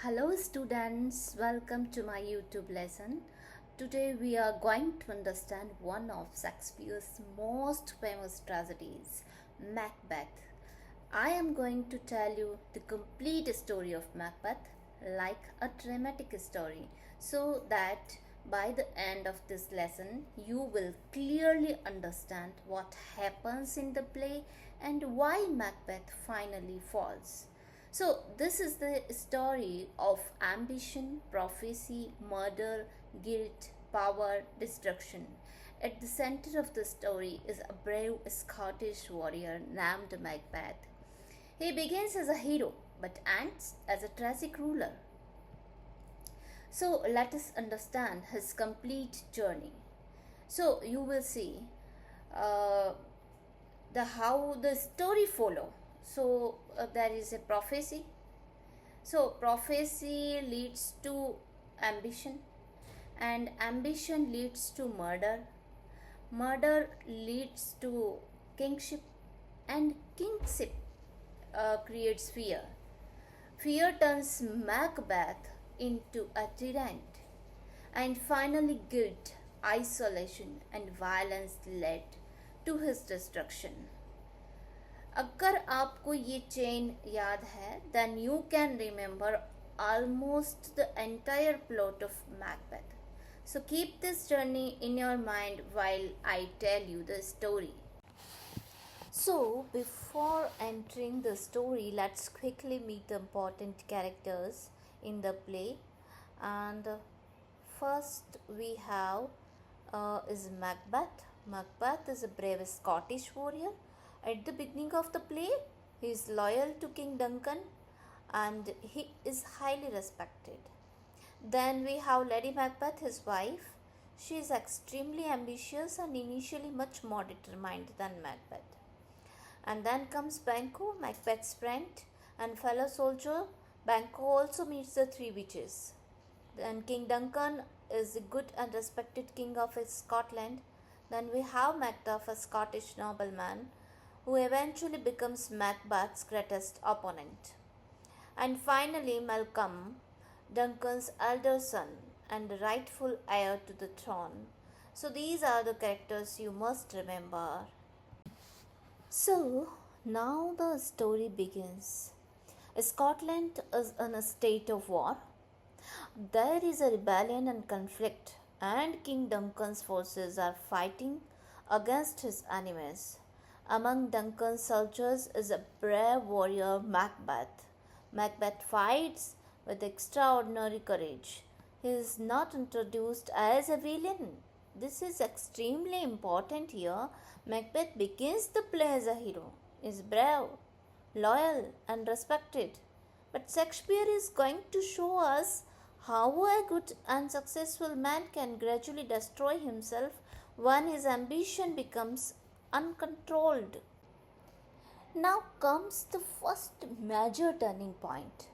Hello students, welcome to my YouTube lesson. Today we are going to understand one of Shakespeare's most famous tragedies, Macbeth. I am going to tell you the complete story of Macbeth like a dramatic story so that by the end of this lesson you will clearly understand what happens in the play and why Macbeth finally falls. So, this is the story of ambition, prophecy, murder, guilt, power, destruction. At the center of the story is a brave Scottish warrior named Macbeth. He begins as a hero but ends as a tragic ruler. So, let us understand his complete journey. So, you will see uh, the how the story follow. So there is a prophecy. So prophecy leads to ambition, and ambition leads to murder. Murder leads to kingship, and kingship creates fear. Fear turns Macbeth into a tyrant, and finally guilt, isolation, and violence led to his destruction. अगर आपको ये chain याद है then you can remember almost the entire plot of Macbeth. So keep this journey in your mind while I tell you the story. So before entering the story, let's quickly meet the important characters in the play. And first we have is Macbeth. Macbeth is a brave Scottish warrior. At the beginning of the play, he is loyal to King Duncan and he is highly respected. Then we have Lady Macbeth, his wife. She is extremely ambitious and initially much more determined than Macbeth. And then comes Banquo, Macbeth's friend and fellow soldier. Banquo also meets the three witches. Then King Duncan is the good and respected king of Scotland. Then we have Macduff, a Scottish nobleman, who eventually becomes Macbeth's greatest opponent. And finally, Malcolm, Duncan's elder son and rightful heir to the throne. So these are the characters you must remember. So now the story begins. Scotland is in a state of war. There is a rebellion and conflict, and King Duncan's forces are fighting against his enemies. Among Duncan's soldiers is a brave warrior, Macbeth. Macbeth fights with extraordinary courage. He is not introduced as a villain. This is extremely important here. Macbeth begins the play as a hero, is brave, loyal, and respected. But Shakespeare is going to show us how a good and successful man can gradually destroy himself when his ambition becomes uncontrolled. Now comes the first major turning point.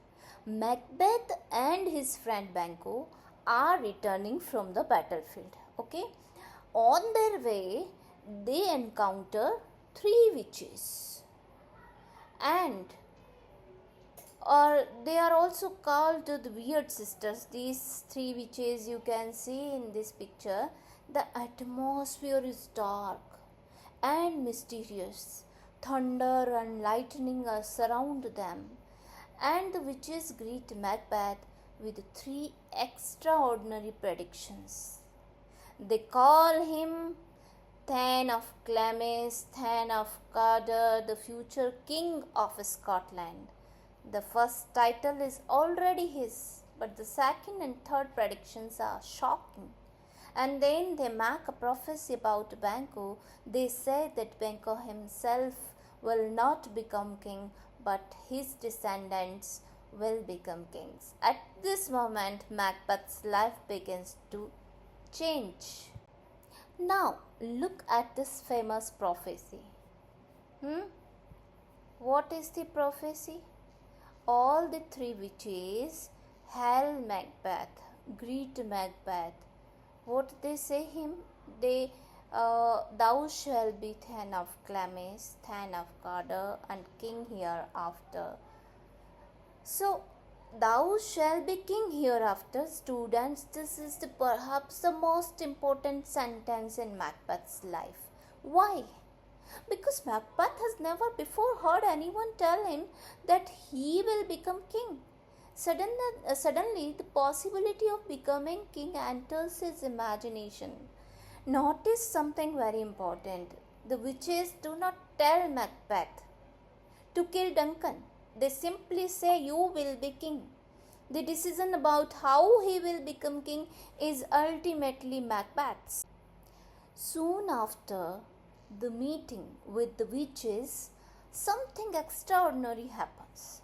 Macbeth and his friend Banquo are returning from the battlefield. Okay, on their way, they encounter three witches, and or they are also called the weird sisters. These three witches you can see in this picture. The atmosphere is dark and mysterious. Thunder and lightning surround them, and the witches greet Macbeth with three extraordinary predictions. They call him Thane of Glamis, Thane of Cawdor, the future king of Scotland. The first title is already his, but the second and third predictions are shocking. And then they make a prophecy about Banquo. They say that Banquo himself will not become king, but his descendants will become kings. At this moment, Macbeth's life begins to change. Now, look at this famous prophecy. What is the prophecy? All the three witches hail Macbeth, greet Macbeth. What they say him? They thou shalt be Thane of Glamis, Thane of Cawdor, and king hereafter. So Thou shalt be king hereafter. Students, this is perhaps the most important sentence in Macbeth's life. Why? Because Macbeth has never before heard anyone tell him that he will become king. Suddenly, the possibility of becoming king enters his imagination. Notice something very important. The witches do not tell Macbeth to kill Duncan. They simply say, "You will be king." The decision about how he will become king is ultimately Macbeth's. Soon after the meeting with the witches, something extraordinary happens.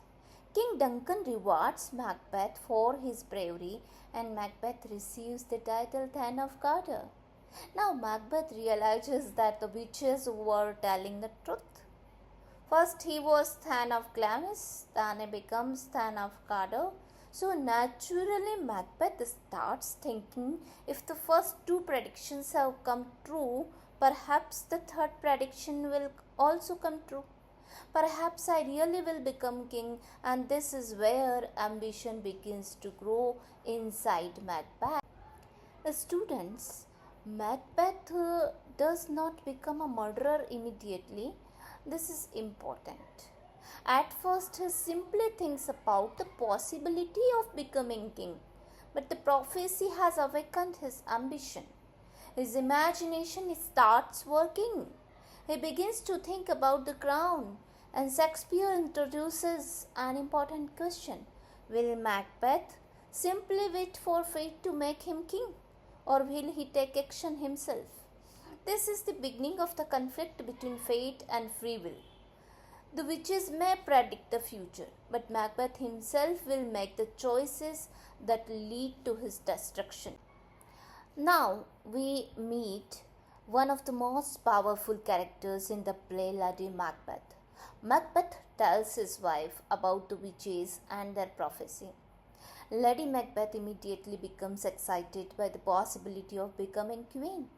King Duncan rewards Macbeth for his bravery, and Macbeth receives the title Thane of Carter. Now Macbeth realizes that the witches were telling the truth. First he was Thane of Glamis, then he becomes Thane of Carter. So naturally Macbeth starts thinking, if the first two predictions have come true, perhaps the third prediction will also come true. Perhaps I really will become king, and this is where ambition begins to grow inside Macbeth. The students, Macbeth does not become a murderer immediately. This is important. At first, he simply thinks about the possibility of becoming king, but the prophecy has awakened his ambition. His imagination starts working. He begins to think about the crown, and Shakespeare introduces an important question. Will Macbeth simply wait for fate to make him king, or will he take action himself? This is the beginning of the conflict between fate and free will. The witches may predict the future, but Macbeth himself will make the choices that lead to his destruction. Now we meet one of the most powerful characters in the play Lady Macbeth. Macbeth tells his wife about the witches and their prophecy. Lady Macbeth immediately becomes excited by the possibility of becoming queen.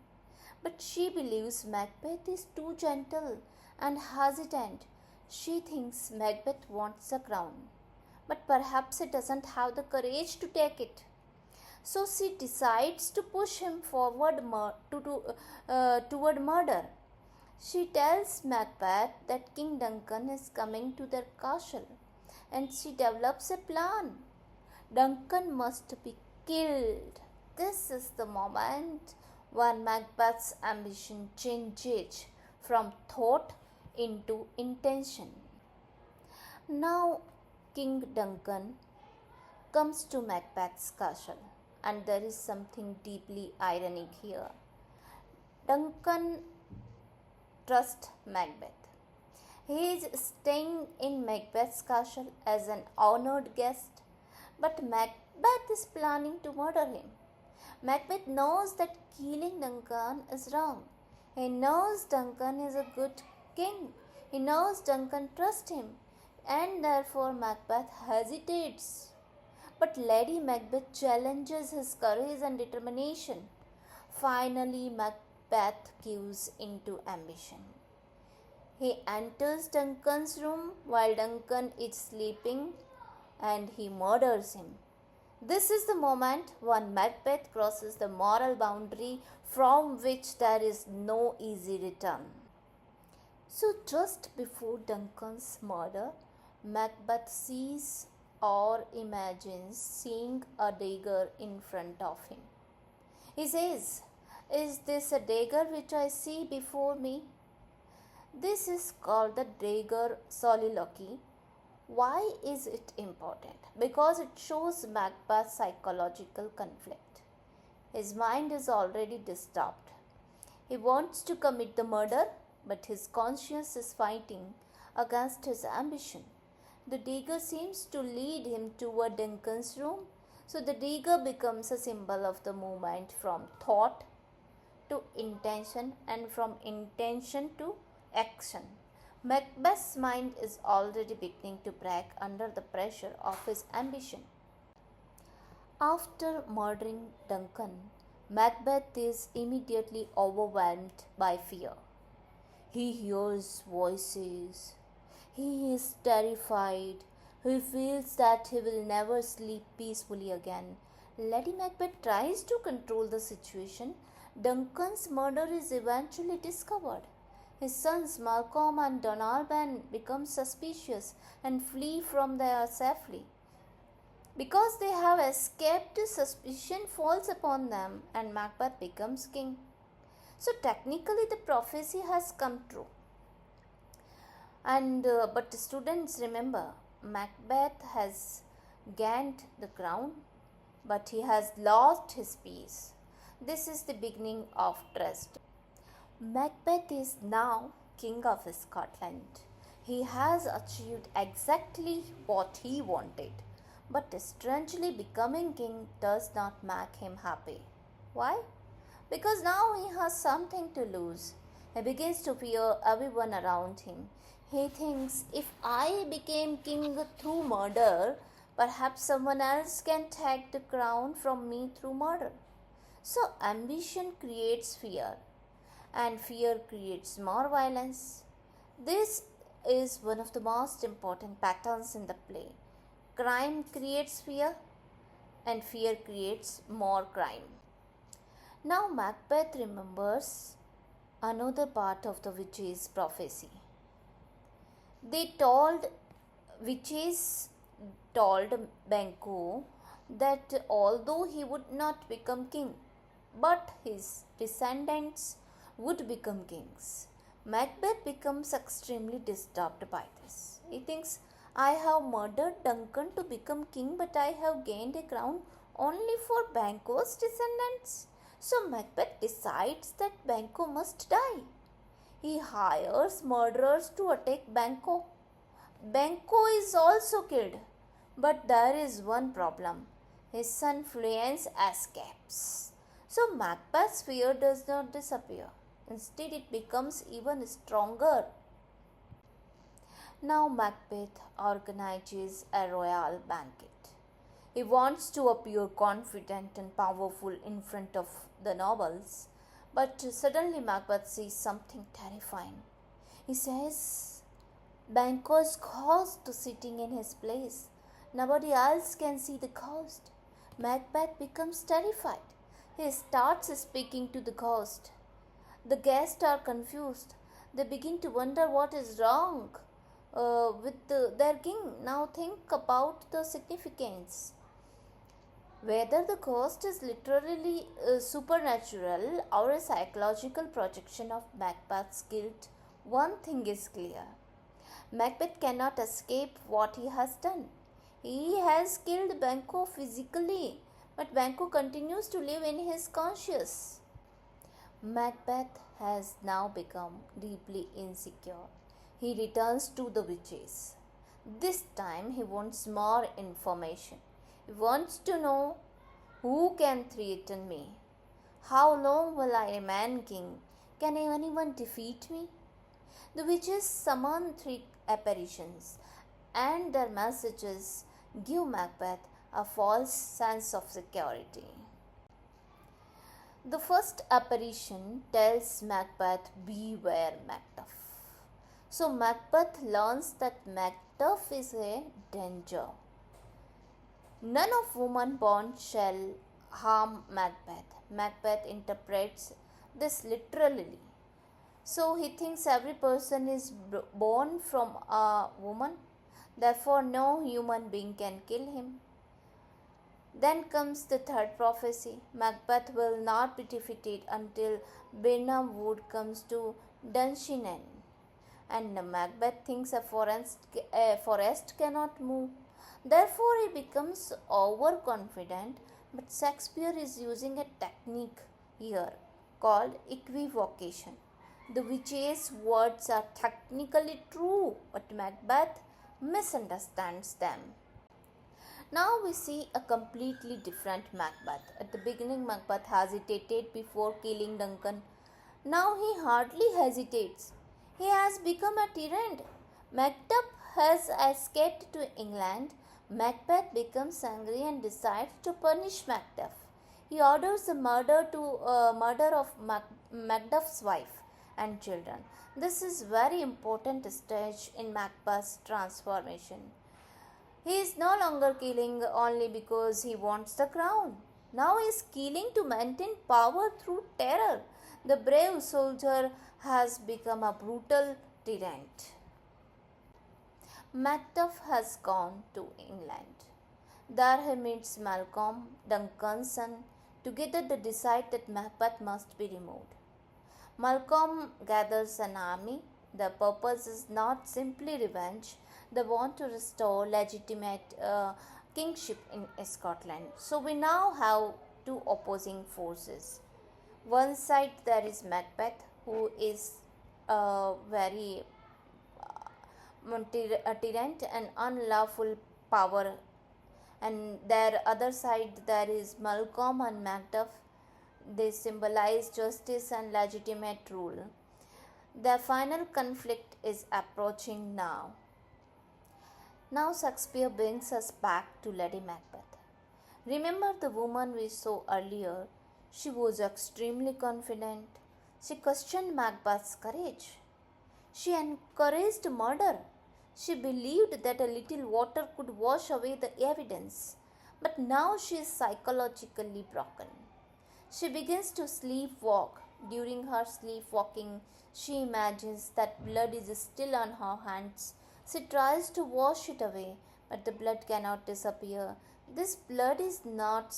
But she believes Macbeth is too gentle and hesitant. She thinks Macbeth wants the crown, but perhaps he doesn't have the courage to take it. So she decides to push him forward toward murder. She tells Macbeth that King Duncan is coming to their castle, and she develops a plan. Duncan must be killed. This is the moment when Macbeth's ambition changes from thought into intention. Now King Duncan comes to Macbeth's castle, and there is something deeply ironic here. Duncan trusts Macbeth. He is staying in Macbeth's castle as an honored guest, but Macbeth is planning to murder him. Macbeth knows that killing Duncan is wrong. He knows Duncan is a good king. He knows Duncan trusts him, and therefore Macbeth hesitates. But Lady Macbeth challenges his courage and determination. Finally, Macbeth gives into ambition. He enters Duncan's room while Duncan is sleeping, and he murders him. This is the moment when Macbeth crosses the moral boundary from which there is no easy return. So just before Duncan's murder, Macbeth sees or imagines seeing a dagger in front of him. He says, "Is this a dagger which I see before me?" This is called the dagger soliloquy. Why is it important? Because it shows Macbeth's psychological conflict. His mind is already disturbed. He wants to commit the murder, but his conscience is fighting against his ambition. The dagger seems to lead him toward Duncan's room, so the dagger becomes a symbol of the movement from thought to intention and from intention to action. Macbeth's mind is already beginning to break under the pressure of his ambition. After murdering Duncan, Macbeth is immediately overwhelmed by fear. He hears voices. He is terrified. He feels that he will never sleep peacefully again. Lady Macbeth tries to control the situation. Duncan's murder is eventually discovered. His sons Malcolm and Donalbain become suspicious and flee from there safely. Because they have escaped, suspicion falls upon them and Macbeth becomes king. So technically the prophecy has come true. But the students remember, Macbeth has gained the crown, but he has lost his peace. This is the beginning of trust. Macbeth is now king of Scotland. He has achieved exactly what he wanted, but strangely becoming king does not make him happy. Why? Because now he has something to lose. He begins to fear everyone around him. He thinks, if I became king through murder, perhaps someone else can take the crown from me through murder. So ambition creates fear, and fear creates more violence. This is one of the most important patterns in the play. Crime creates fear, and fear creates more crime. Now Macbeth remembers another part of the witches' prophecy. Witches told Banquo that although he would not become king, but his descendants would become kings. Macbeth becomes extremely disturbed by this. He thinks, I have murdered Duncan to become king, but I have gained a crown only for Banquo's descendants. So Macbeth decides that Banquo must die. He hires murderers to attack Banquo. Banquo is also killed. But there is one problem. His son Fluence escapes. So Macbeth's fear does not disappear. Instead, it becomes even stronger. Now Macbeth organizes a royal banquet. He wants to appear confident and powerful in front of the nobles. But suddenly Macbeth sees something terrifying. He says, Banquo's ghost sitting in his place. Nobody else can see the ghost. Macbeth becomes terrified. He starts speaking to the ghost. The guests are confused. They begin to wonder what is wrong their king. Now think about the significance. Whether the ghost is literally supernatural or a psychological projection of Macbeth's guilt, one thing is clear. Macbeth cannot escape what he has done. He has killed Banquo physically, but Banquo continues to live in his conscience. Macbeth has now become deeply insecure. He returns to the witches. This time he wants more information. He wants to know who can threaten me. How long will I remain king? Can anyone defeat me? The witches summon 3 apparitions, and their messages give Macbeth a false sense of security. The first apparition tells Macbeth, beware Macduff. So Macbeth learns that Macduff is a danger. None of woman born shall harm Macbeth. Macbeth interprets this literally. So he thinks every person is born from a woman. Therefore, no human being can kill him. Then comes the third prophecy. Macbeth will not be defeated until Birnam Wood comes to Dunsinane. And Macbeth thinks a forest cannot move. Therefore, he becomes overconfident. But Shakespeare is using a technique here called equivocation. The witches' words are technically true, but Macbeth misunderstands them. Now we see a completely different Macbeth. At the beginning, Macbeth hesitated before killing Duncan. Now he hardly hesitates. He has become a tyrant. Macduff has escaped to England. Macbeth becomes angry and decides to punish Macduff. He orders the murder of Macduff's wife and children. This is very important stage in Macbeth's transformation. He is no longer killing only because he wants the crown. Now he is killing to maintain power through terror. The brave soldier has become a brutal tyrant. Macduff has gone to England. There he meets Malcolm, Duncan's son. Together they decide that Macbeth must be removed. Malcolm gathers an army. The purpose is not simply revenge, they want to restore legitimate kingship in Scotland. So we now have two opposing forces. One side there is Macbeth, who is very tyrant and unlawful power, and their other side there is Malcolm and Macduff. They symbolize justice and legitimate rule. The final conflict is approaching now. Now Shakespeare brings us back to Lady Macbeth. Remember the woman we saw earlier? She was extremely confident. She questioned Macbeth's courage. She encouraged murder. She believed that a little water could wash away the evidence. But now she is psychologically broken. She begins to sleepwalk. During her sleepwalking, she imagines that blood is still on her hands. She tries to wash it away, but the blood cannot disappear. This blood is not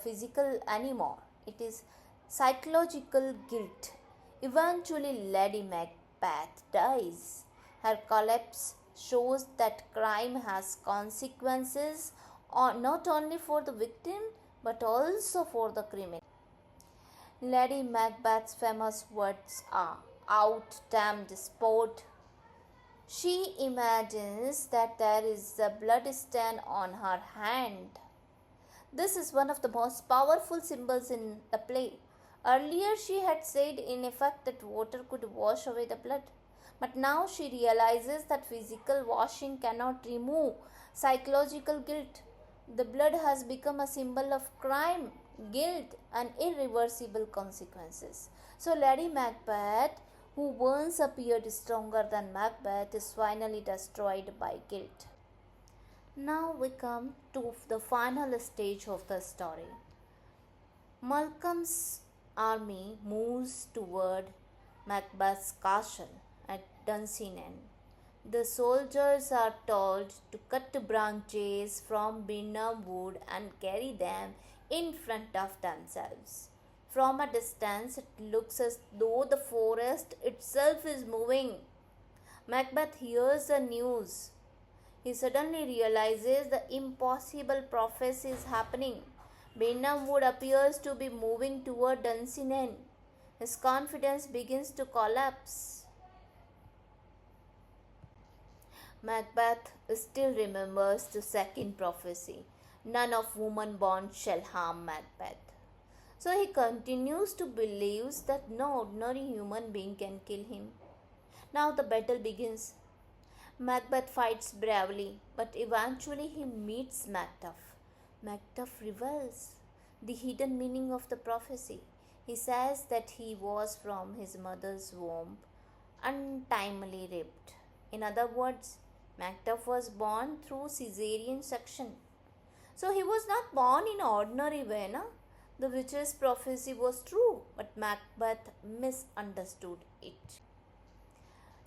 physical anymore, it is psychological guilt. Eventually, Lady Macbeth dies. Her collapse shows that crime has consequences not only for the victim but also for the criminal. Lady Macbeth's famous words are, "Out, damned sport." She imagines that there is a blood stain on her hand. This is one of the most powerful symbols in the play. Earlier, she had said in effect that water could wash away the blood. But now she realizes that physical washing cannot remove psychological guilt. The blood has become a symbol of crime, guilt, and irreversible consequences. So, Lady Macbeth, who once appeared stronger than Macbeth, is finally destroyed by guilt. Now we come to the final stage of the story. Malcolm's army moves toward Macbeth's castle at Dunsinane. The soldiers are told to cut branches from Birnam wood and carry them in front of themselves. From a distance, it looks as though the forest itself is moving. Macbeth hears the news. He suddenly realizes the impossible prophecy is happening. Birnam wood appears to be moving toward Dunsinane. His confidence begins to collapse. Macbeth still remembers the second prophecy. None of woman born shall harm Macbeth. So he continues to believe that no ordinary human being can kill him. Now the battle begins. Macbeth fights bravely, but eventually he meets Macduff. Macduff reveals the hidden meaning of the prophecy. He says that he was from his mother's womb, untimely raped. In other words, Macduff was born through caesarean section. So he was not born in ordinary way, na? The witch's prophecy was true, but Macbeth misunderstood it.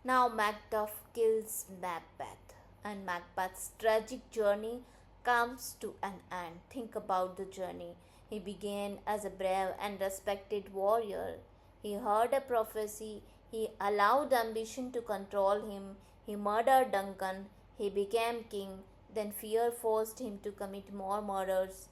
Now Macduff kills Macbeth, and Macbeth's tragic journey comes to an end. Think about the journey. He began as a brave and respected warrior. He heard a prophecy. He allowed ambition to control him. He murdered Duncan. He became king. Then fear forced him to commit more murders.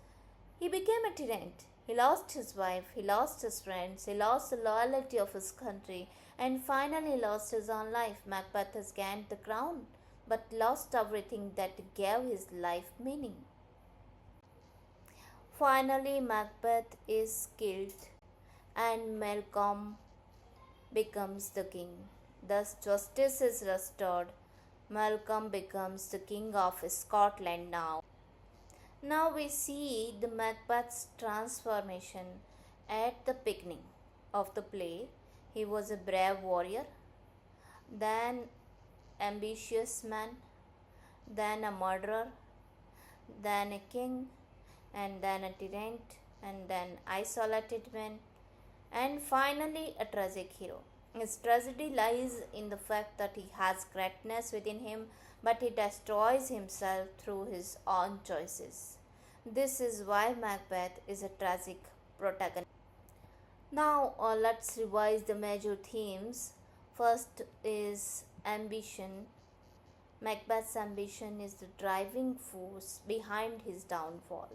He became a tyrant. He lost his wife. He lost his friends. He lost the loyalty of his country. And finally lost his own life. Macbeth has gained the crown, but lost everything that gave his life meaning. Finally, Macbeth is killed, and Malcolm becomes the king. Thus, justice is restored. Malcolm becomes the king of Scotland now. Now we see the Macbeth's transformation at the beginning of the play. He was a brave warrior, then ambitious man, then a murderer, then a king, and then a tyrant, and then isolated man, and finally a tragic hero. His tragedy lies in the fact that he has greatness within him, but he destroys himself through his own choices. This is why Macbeth is a tragic protagonist. Now, let's revise the major themes. First is ambition. Macbeth's ambition is the driving force behind his downfall.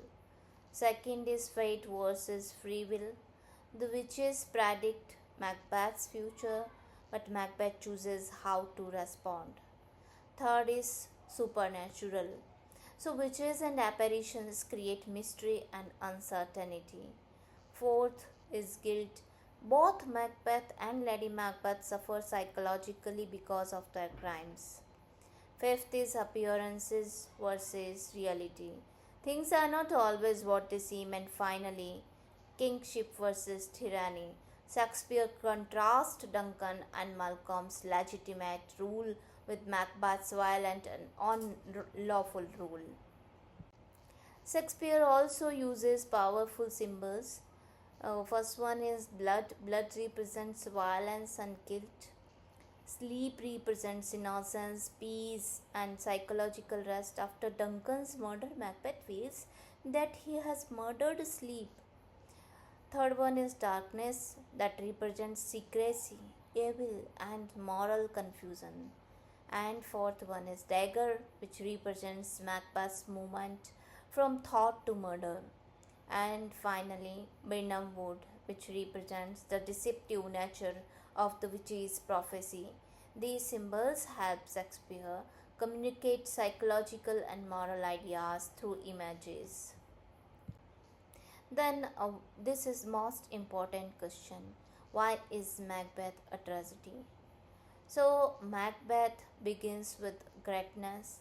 Second is fate versus free will. The witches predict Macbeth's future, but Macbeth chooses how to respond. Third is supernatural. So, witches and apparitions create mystery and uncertainty. Fourth is guilt. Both Macbeth and Lady Macbeth suffer psychologically because of their crimes. Fifth is appearances versus reality. Things are not always what they seem. And finally, kingship versus tyranny. Shakespeare contrasts Duncan and Malcolm's legitimate rule with Macbeth's violent and unlawful rule. Shakespeare also uses powerful symbols. First one is blood. Blood represents violence and guilt. Sleep represents innocence, peace, and psychological rest. After Duncan's murder, Macbeth feels that he has murdered sleep. Third one is darkness, that represents secrecy, evil, and moral confusion. And fourth one is dagger, which represents Macbeth's movement from thought to murder. And finally, Birnam wood, which represents the deceptive nature of the witch's prophecy. These symbols help Shakespeare communicate psychological and moral ideas through images. Then this is most important question. Why is Macbeth a tragedy? So Macbeth begins with greatness.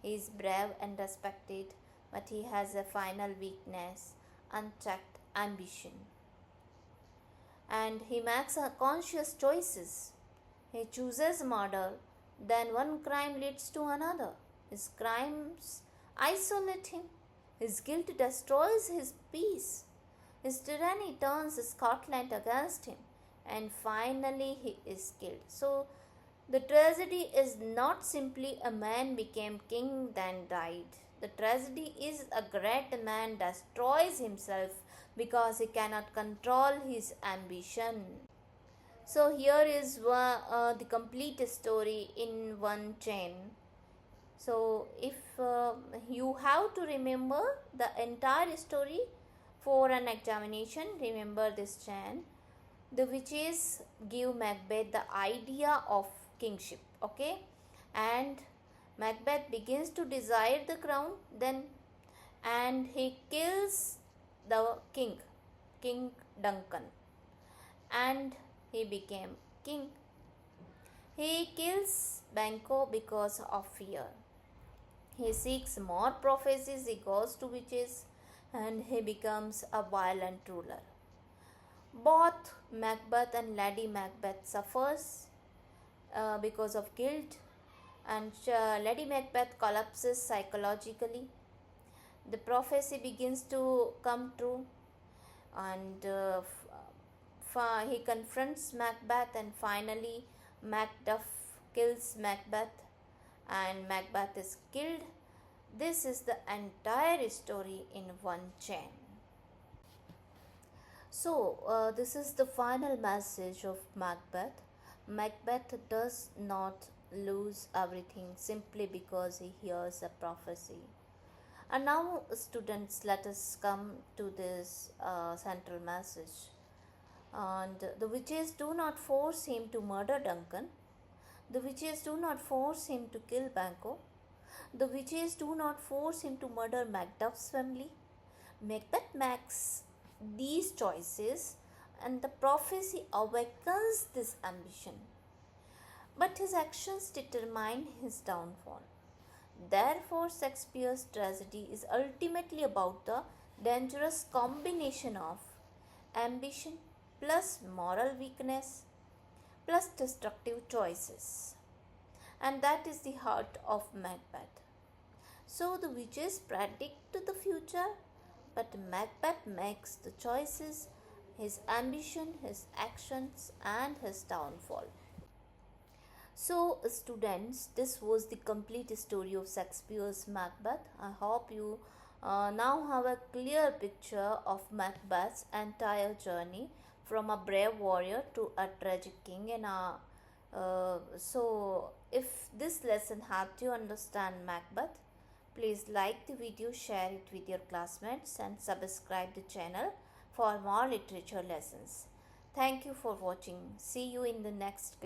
He is brave and respected, but he has a final weakness, unchecked ambition. And he makes conscious choices. He chooses murder, then one crime leads to another. His crimes isolate him. His guilt destroys his peace. His tyranny turns Scotland against him. And finally, he is killed. So, the tragedy is not simply a man became king then died. The tragedy is a great man destroys himself because he cannot control his ambition. So here is the complete story in one chain. So if you have to remember the entire story for an examination, remember this chain. The witches give Macbeth the idea of kingship, okay, and Macbeth begins to desire the crown, then and he kills the King Duncan, and he became king. He kills Banquo because of fear. He seeks more prophecies, he goes to witches, and he becomes a violent ruler. Both Macbeth and Lady Macbeth suffers because of guilt, and Lady Macbeth collapses psychologically. The prophecy begins to come true, and he confronts Macbeth, and finally Macduff kills Macbeth, and Macbeth is killed. This is the entire story in one chain. So, this is the final message of Macbeth. Macbeth does not lose everything simply because he hears a prophecy. And now, students, let us come to this central message. And the witches do not force him to murder Duncan. The witches do not force him to kill Banquo. The witches do not force him to murder Macduff's family. Macbeth makes these choices, and the prophecy awakens this ambition. But his actions determine his downfall. Therefore, Shakespeare's tragedy is ultimately about the dangerous combination of ambition plus moral weakness plus destructive choices. And that is the heart of Macbeth. So the witches predict the future, but Macbeth makes the choices, his ambition, his actions, and his downfall. So, students, this was the complete story of Shakespeare's Macbeth. I hope you now have a clear picture of Macbeth's entire journey from a brave warrior to a tragic king. So, if this lesson helped you understand Macbeth, please like the video, share it with your classmates, and subscribe the channel for more literature lessons. Thank you for watching. See you in the next class.